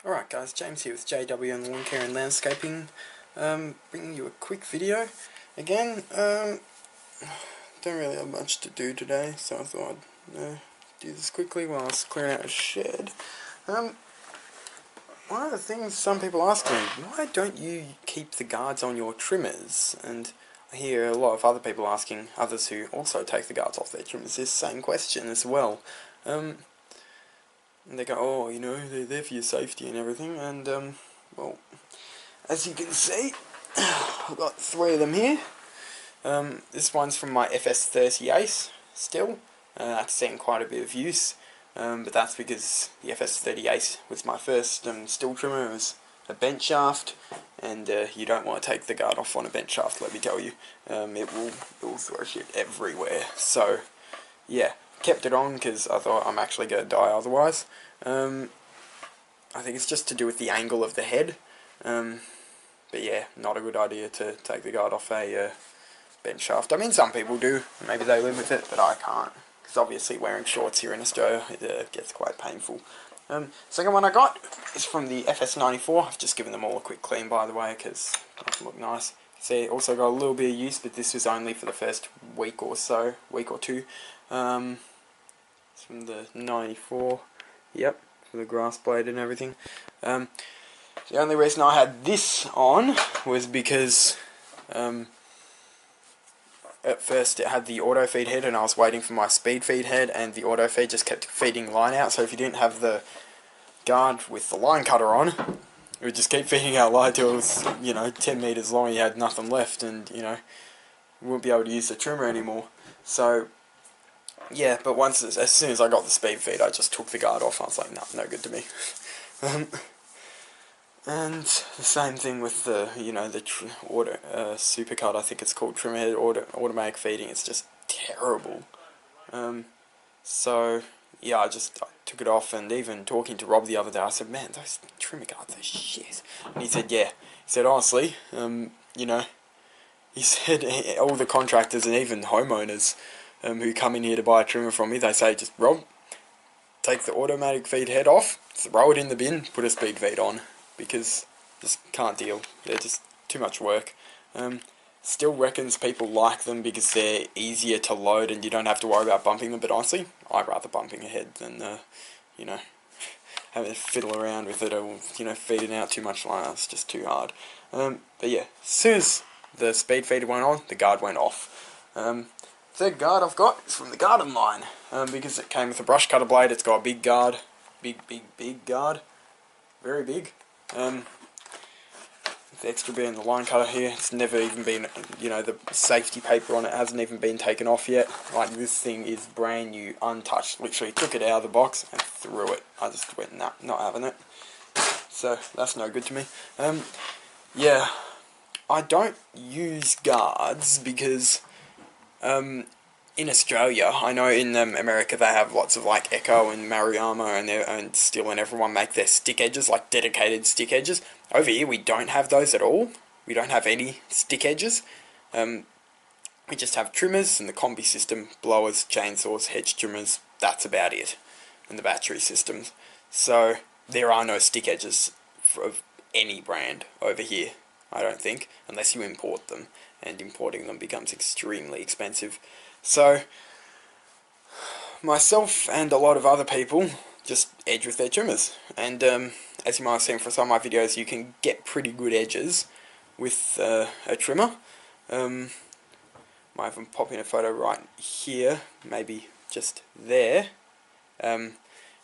Alright guys, James here with JW and Lawn Care and Landscaping, bringing you a quick video. Again, don't really have much to do today, so I thought I'd do this quickly while I was clearing out a shed. One of the things some people ask me, why don't you keep the guards on your trimmers? And I hear a lot of other people asking others who also take the guards off their trimmers this same question as well. And they go, oh, you know, they're there for your safety and everything, and, well, as you can see, I've got 3 of them here. This one's from my FS38 Stihl. That's seen quite a bit of use, but that's because the FS38 was my first Stihl trimmer. It was a bench shaft, and you don't want to take the guard off on a bench shaft, let me tell you. It will throw shit everywhere, so, yeah. Kept it on because I thought I'm actually going to die otherwise. I think it's just to do with the angle of the head. But yeah, not a good idea to take the guard off a bench shaft. I mean, some people do. Maybe they live with it, but I can't. Because obviously wearing shorts here in Australia, it gets quite painful. Second one I got is from the FS94. I've just given them all a quick clean, by the way, because they look nice. See, it also got a little bit of use, but this was only for the first week or two. It's from the 94, yep, for the grass blade and everything. The only reason I had this on was because at first it had the auto feed head and I was waiting for my speed feed head, and the auto feed just kept feeding line out, so if you didn't have the guard with the line cutter on, it would just keep feeding out line till it was, you know, 10 meters long, you had nothing left, and, you know, you wouldn't be able to use the trimmer anymore. So yeah, but as soon as I got the speed feed, I just took the guard off. I was like, no good to me. And the same thing with the, you know, the supercut, I think it's called, trimmer head automatic feeding. It's just terrible. So yeah, I took it off, and even talking to Rob the other day, I said, man, those trimmer guards are shit. And he said, yeah. He said, honestly, you know, he said all the contractors and even homeowners who come in here to buy a trimmer from me, they say, just, Rob, take the automatic feed head off, throw it in the bin, put a speed feed on, because just can't deal. They're just too much work. Still reckons people like them because they're easier to load and you don't have to worry about bumping them, but honestly, I'd rather bumping a head than, you know, having to fiddle around with it or, you know, feeding out too much line. It's just too hard. But yeah, as soon as the speed feeder went on, the guard went off. Third guard I've got is from the Gardenline, because it came with a brush cutter blade. It's got a big guard, big guard, very big. The extra bit in the line cutter here, it's never even been, you know, the safety paper on it hasn't even been taken off yet. Like, this thing is brand new, untouched. Literally took it out of the box and threw it. I just went, nah, not having it. So that's no good to me. Yeah, I don't use guards because in Australia, I know in America they have lots of like Echo and Mariama and Stihl and everyone make their stick edges, like dedicated stick edges. Over here we don't have those at all. We don't have any stick edges. We just have trimmers and the combi system, blowers, chainsaws, hedge trimmers, that's about it. And the battery systems. So there are no stick edges of any brand over here, I don't think, unless you import them. And importing them becomes extremely expensive. So, myself and a lot of other people just edge with their trimmers. And as you might have seen from some of my videos, you can get pretty good edges with a trimmer. Might even pop in a photo right here, maybe just there,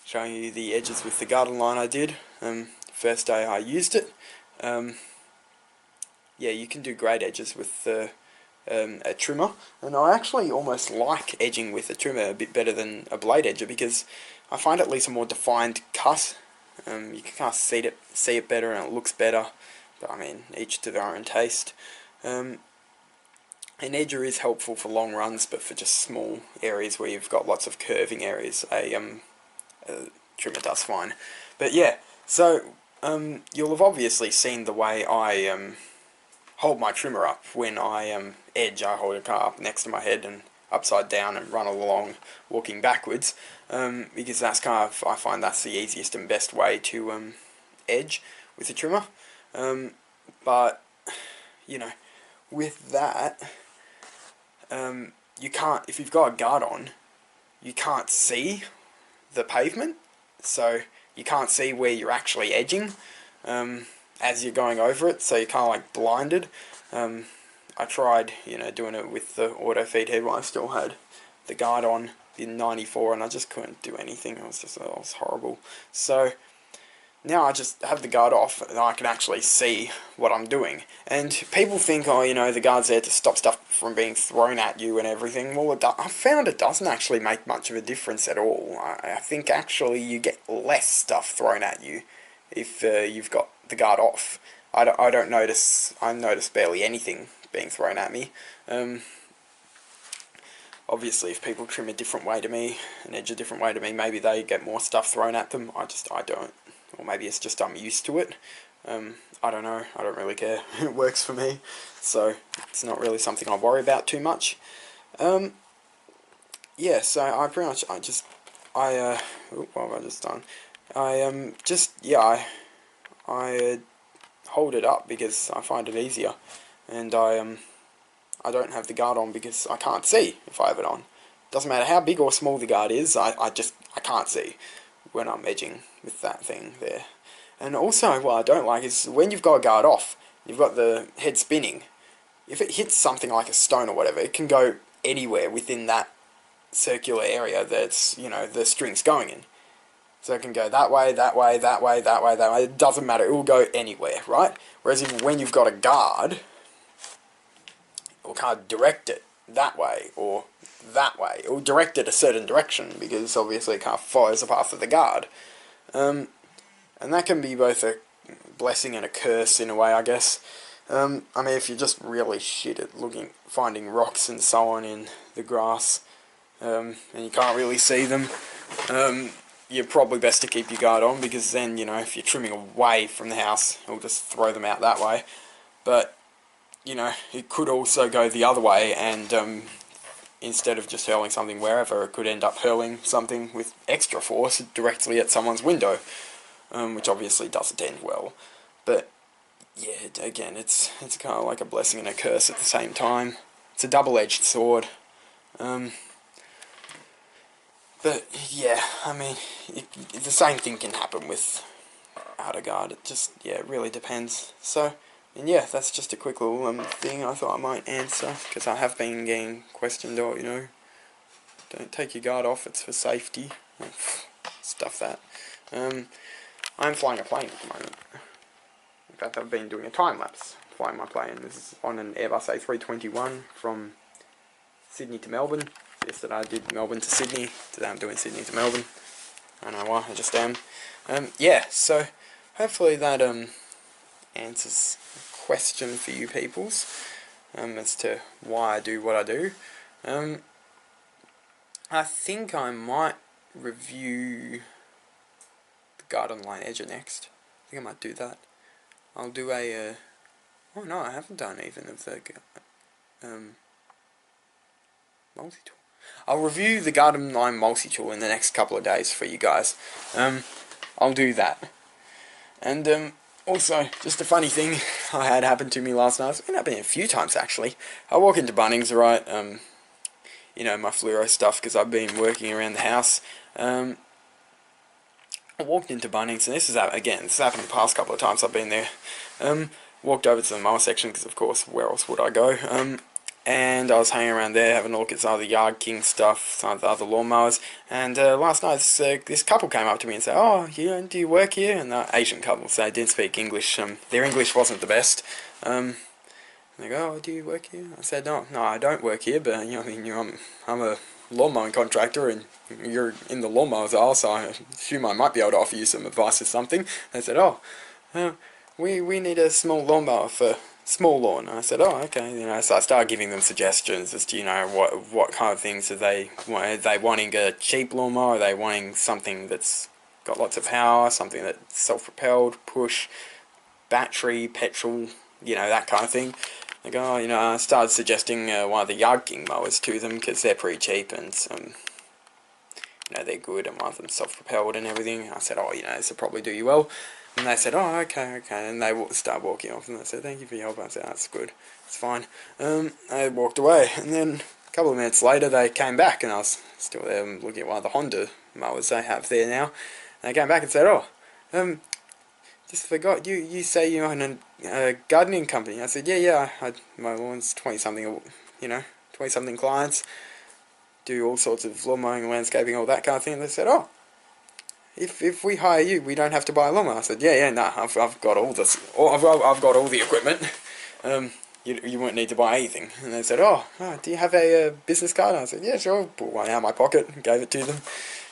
showing you the edges with the Gardenline I did. First day I used it. Yeah, you can do great edges with a trimmer, and I actually almost like edging with a trimmer a bit better than a blade edger, because I find it leaves a more defined cut. You can kind of see it better and it looks better, but I mean, each to their own taste. An edger is helpful for long runs, but for just small areas where you've got lots of curving areas, a trimmer does fine. But yeah, so you'll have obviously seen the way I hold my trimmer up when I edge. I hold it kind of up next to my head and upside down and run along walking backwards, because that's kind of, I find that's the easiest and best way to edge with the trimmer. But you know, with that, you can't, if you've got a guard on, you can't see the pavement, so you can't see where you're actually edging as you're going over it, so you're kind of like blinded. I tried, you know, doing it with the auto feed head when I still had the guard on in 94, and I just couldn't do anything. It was horrible. So now I just have the guard off and I can actually see what I'm doing. And people think, oh, you know, the guard's there to stop stuff from being thrown at you and everything. Well, I found it doesn't actually make much of a difference at all. I think actually you get less stuff thrown at you if you've got the guard off. I don't notice, I notice barely anything being thrown at me. Obviously, if people trim a different way to me, and edge a different way to me, maybe they get more stuff thrown at them. I don't. Or maybe it's just I'm used to it. I don't know. I don't really care. It works for me, so it's not really something I worry about too much. Yeah. So I pretty much what have I just done? I hold it up because I find it easier, and I don't have the guard on because I can't see if I have it on. Doesn't matter how big or small the guard is, I can't see when I'm edging with that thing there. And also, what I don't like is when you've got a guard off, you've got the head spinning, if it hits something like a stone or whatever, it can go anywhere within that circular area that's, you know, the string's going in. So it can go that way, that way, that way, that way, that way. It doesn't matter, it will go anywhere, right? Whereas when you've got a guard, or can't direct it that way or that way, or direct it a certain direction, because obviously it can't follow the path of the guard. And that can be both a blessing and a curse in a way, I guess. I mean, if you're just really shit at finding rocks and so on in the grass, and you can't really see them, you're probably best to keep your guard on, because then, you know, if you're trimming away from the house, it'll just throw them out that way. But you know, it could also go the other way, and instead of just hurling something wherever, it could end up hurling something with extra force directly at someone's window, which obviously doesn't end well. But yeah, again, it's kind of like a blessing and a curse at the same time. It's a double-edged sword. But yeah, I mean, the same thing can happen with outer guard. It just, yeah, it really depends. So. And yeah, that's just a quick little thing I thought I might answer, because I have been getting questioned, or, you know, don't take your guard off, it's for safety, stuff that. I'm flying a plane at the moment. In fact, I've been doing a time-lapse flying my plane. This is on an Airbus A321 from Sydney to Melbourne. Yesterday I did Melbourne to Sydney, today I'm doing Sydney to Melbourne. I don't know why, I just am. Yeah, so hopefully that answers a question for you peoples as to why I do what I do. I think I might review the Gardenline edger next. I think I might do that. I'll do a oh no, I haven't done even of the multi-tool. I'll review the Gardenline multi-tool in the next couple of days for you guys. I'll do that. And also, just a funny thing I had happen to me last night. It's been happening a few times actually. I walk into Bunnings, right? You know, my fluoro stuff, because I've been working around the house. I walked into Bunnings, and this has happened the past couple of times I've been there. Walked over to the mower section, because of course, where else would I go? And I was hanging around there having a look at some of the Yard King stuff, some of the other lawnmowers, and last night this couple came up to me and said, oh, do you work here? And the Asian couple, so they didn't speak English, their English wasn't the best. And they go, oh, do you work here? I said, no, I don't work here, but you know, I mean, I'm a lawn mowing contractor, and you're in the lawnmowers aisle, so I assume I might be able to offer you some advice or something. They said, oh, we need a small lawnmower for small lawn. I said, oh, okay, you know, so I started giving them suggestions as to, you know, what kind of things are they wanting a cheap lawnmower, are they wanting something that's got lots of power, something that's self-propelled, push, battery, petrol, you know, that kind of thing. They go, oh, you know, I started suggesting one of the Yard King mowers to them, because they're pretty cheap, and you know, they're good, and one of them self-propelled and everything. I said, oh, you know, this will probably do you well. And they said, oh, okay, and they start walking off, and they said, thank you for your help. I said, that's good, it's fine. They walked away, and then a couple of minutes later they came back, and I was still there looking at one of the Honda mowers they have there now. And they came back and said, oh, just forgot, you say you own a gardening company. I said, yeah, I mow lawns, 20-something, 20-something clients, do all sorts of lawn mowing, landscaping, all that kind of thing. And they said, oh, if we hire you, we don't have to buy a lawnmower. I said, yeah, no, I've got all this, I've got all the equipment. You won't need to buy anything. And they said, oh, do you have a business card? And I said, yeah, sure. Pulled one out of my pocket and gave it to them.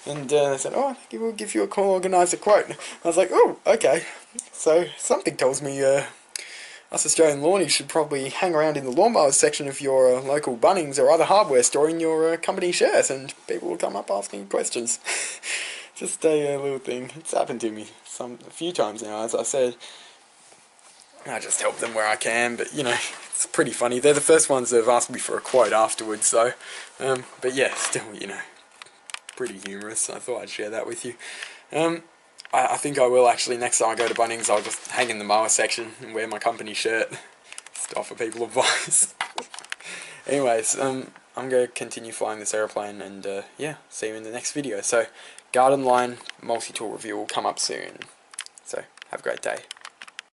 And they said, oh, we'll give you a call, organise a quote. I was like, oh, okay. So something tells me us Australian lawnies should probably hang around in the lawnmowers section of your local Bunnings or other hardware store in your company shirt, and people will come up asking questions. Just a little thing. It's happened to me a few times now, as I said. I just help them where I can, but it's pretty funny. They're the first ones that have asked me for a quote afterwards, so but yeah, still, pretty humorous. I thought I'd share that with you. I think I will actually, next time I go to Bunnings, I'll just hang in the mower section and wear my company shirt. Just offer people advice. Anyways, I'm going to continue flying this aeroplane, and yeah, see you in the next video. So, Gardenline multi-tool review will come up soon. So, have a great day.